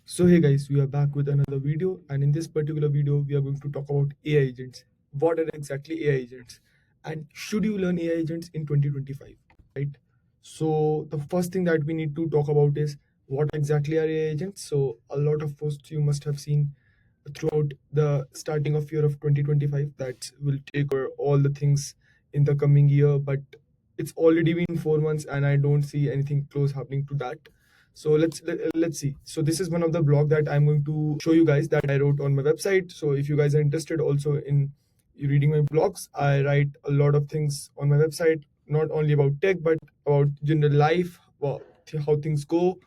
So hey guys, we are back with another video, and in this particular video we are going to talk about AI agents. What are exactly AI agents, and should you learn AI agents in 2025, right? So the first thing that we need to talk about is what exactly are AI agents. So a lot of posts you must have seen throughout the starting of year of 2025 that will take over all the things in the coming year, but it's already been 4 months and I don't see anything close happening to that. So let's see. So this is one of the blog that I'm going to show you guys that I wrote on my website. So if you guys are interested also in reading my blogs, I write a lot of things on my website, not only about tech but about general life, how things go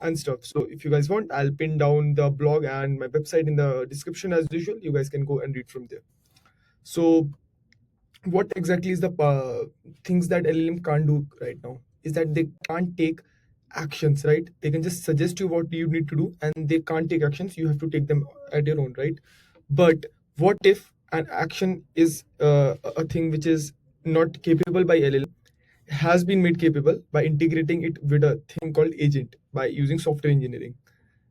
and stuff. So if you guys want, I'll pin down the blog and my website in the description as usual. You guys can go and read from there. So what exactly is the things that LLM can't do right now is that they can't take actions, right? They can just suggest you what you need to do and they can't take actions. You have to take them at your own, right? But what if an action is a thing which is not capable by LLM, has been made capable by integrating it with a thing called agent by using software engineering,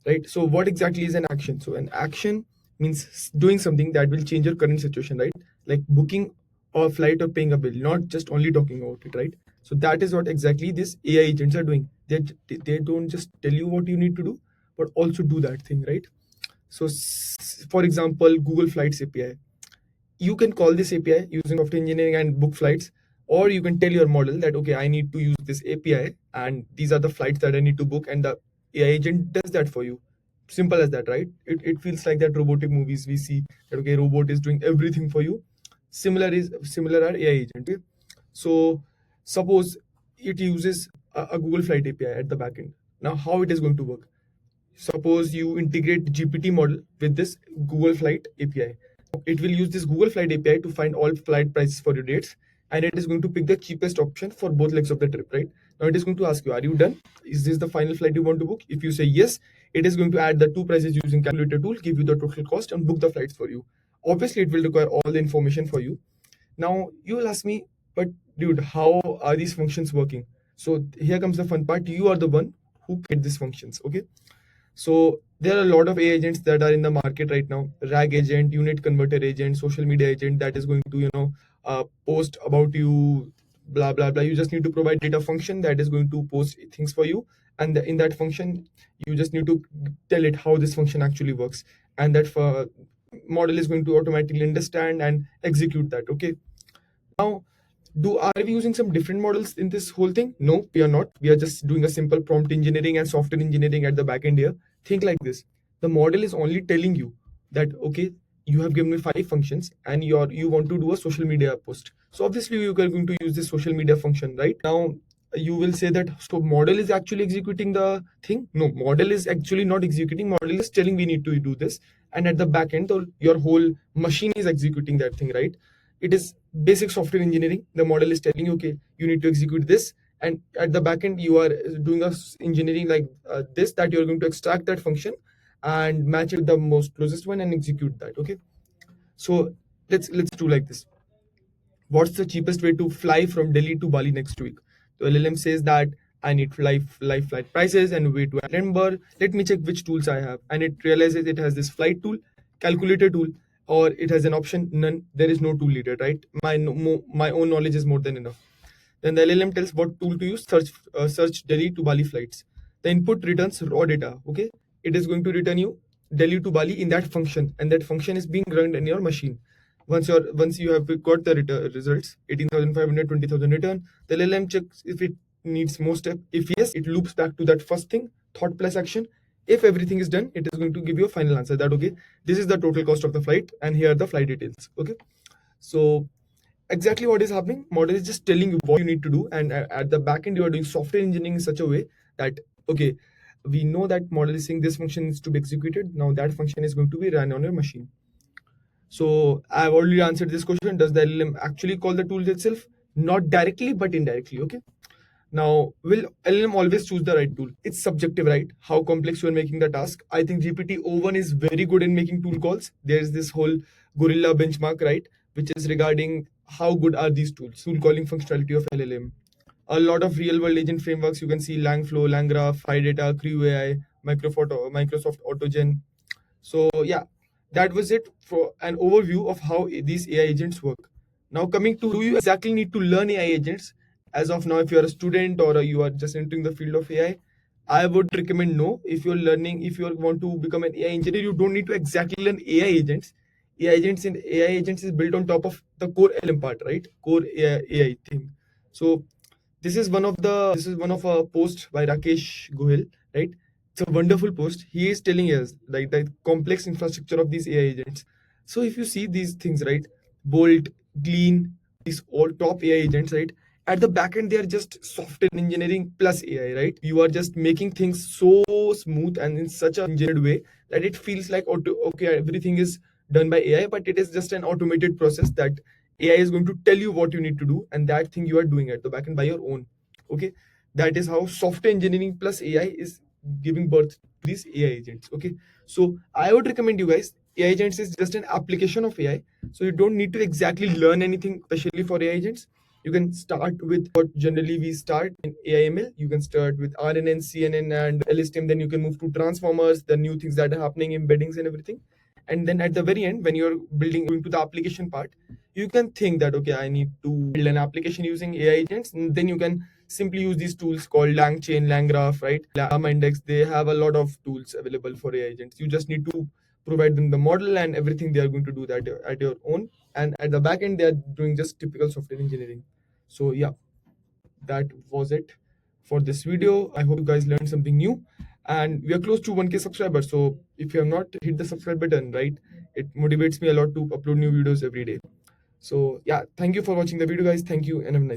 right? So what exactly is an action? So an action means doing something that will change your current situation, right? Like booking a flight or paying a bill, not just only talking about it, right? So that is what exactly these AI agents are doing. They don't just tell you what you need to do, but also do that thing, right? So for example, Google Flights API, you can call this API using software engineering and book flights, or you can tell your model that okay, I need to use this API and these are the flights that I need to book, and the AI agent does that for you. Simple as that, right? It feels like that robotic movies we see that okay, robot is doing everything for you. Similar are AI agent. Okay? So suppose it uses a Google Flight API at the backend. Now how it is going to work? Suppose you integrate GPT model with this Google Flight API. It will use this Google Flight API to find all flight prices for your dates, and it is going to pick the cheapest option for both legs of the trip, right? Now it is going to ask you, are you done? Is this the final flight you want to book? If you say yes, it is going to add the two prices using calculator tool, give you the total cost, and book the flights for you. Obviously, it will require all the information for you. Now you will ask me, but dude, how are these functions working? So here comes the fun part. You are the one who create these functions, okay? So there are a lot of AI agents that are in the market right now. RAG agent, unit converter agent, social media agent that is going to, post about you, blah blah blah. You just need to provide data function that is going to post things for you, and in that function, you just need to tell it how this function actually works, and that model is going to automatically understand and execute that. Okay. Now, are we using some different models in this whole thing? No, we are not. We are just doing a simple prompt engineering and software engineering at the back end here. Think like this. The model is only telling you that okay, you have given me 5 functions and you want to do a social media post. So obviously you are going to use this social media function, right? Now you will say that so model is actually executing the thing. No, model is actually not executing. Model is telling we need to do this, and at the back end, your whole machine is executing that thing, right? It is basic software engineering. The model is telling you okay, you need to execute this, and at the back end you are doing a engineering like this, that you're going to extract that function and match it with the most closest one and execute that. Okay. So let's do like this. What's the cheapest way to fly from Delhi to Bali next week? So LLM says that I need live flight prices and way to Edinburgh. Let me check which tools I have. And it realizes it has this flight tool, calculator tool, or it has an option, none. There is no tool needed, right? My own knowledge is more than enough. Then the LLM tells what tool to use, search Delhi to Bali flights. The input returns raw data, okay? It is going to return you Delhi to Bali in that function, and that function is being run in your machine. Once you have got the results, 18,500, 20,000 return, the LLM checks if it needs more step. If yes, it loops back to that first thing, thought plus action. If everything is done, it is going to give you a final answer that okay, this is the total cost of the flight, and here are the flight details. Okay. So exactly what is happening, model is just telling you what you need to do, and at the back end you are doing software engineering in such a way that okay, we know that model is saying this function needs to be executed, now that function is going to be run on your machine. So I've already answered this question. Does the LLM actually call the tool itself? Not directly, but indirectly. Okay. Now, will LLM always choose the right tool? It's subjective, right? How complex you are making the task. I think GPT-o1 is very good in making tool calls. There's this whole Gorilla benchmark, right? Which is regarding how good are these tools, tool calling functionality of LLM. A lot of real world agent frameworks, you can see Langflow, LangGraph, PyData, Crew AI, Microsoft AutoGen. So yeah, that was it for an overview of how these AI agents work. Now coming to, do you exactly need to learn AI agents as of now if you are a student or you are just entering the field of AI? I would recommend no. If you're learning, if you want to become an AI engineer, you don't need to exactly learn AI agents. AI agents is built on top of the core LM part, right? Core AI thing. So this is one of a post by Rakesh Gohil, right? It's a wonderful post. He is telling us like the complex infrastructure of these AI agents. So if you see these things, right, Bolt, Glean, these all top AI agents, right, at the back end they are just software engineering plus AI, right? You are just making things so smooth and in such an engineered way that it feels like okay, everything is done by AI, but it is just an automated process that AI is going to tell you what you need to do, and that thing you are doing at the back end by your own. Okay, that is how software engineering plus AI is giving birth to these AI agents. Okay, so I would recommend you guys, AI agents is just an application of AI, so you don't need to exactly learn anything especially for AI agents. You can start with what generally we start in AIML. You can start with RNN, CNN, and LSTM. Then you can move to transformers, the new things that are happening, embeddings, and everything. And then at the very end, when you're going to the application part, you can think that okay, I need to build an application using AI agents, and then you can simply use these tools called LangChain, LangGraph, right? Llama Index. They have a lot of tools available for AI agents. You just need to provide them the model and everything. They are going to do that at your own. And at the back end, they are doing just typical software engineering. So yeah, that was it for this video. I hope you guys learned something new. And we are close to 1K subscribers. So if you have not hit the subscribe button, right, it motivates me a lot to upload new videos every day. So yeah, thank you for watching the video, guys. Thank you and have a nice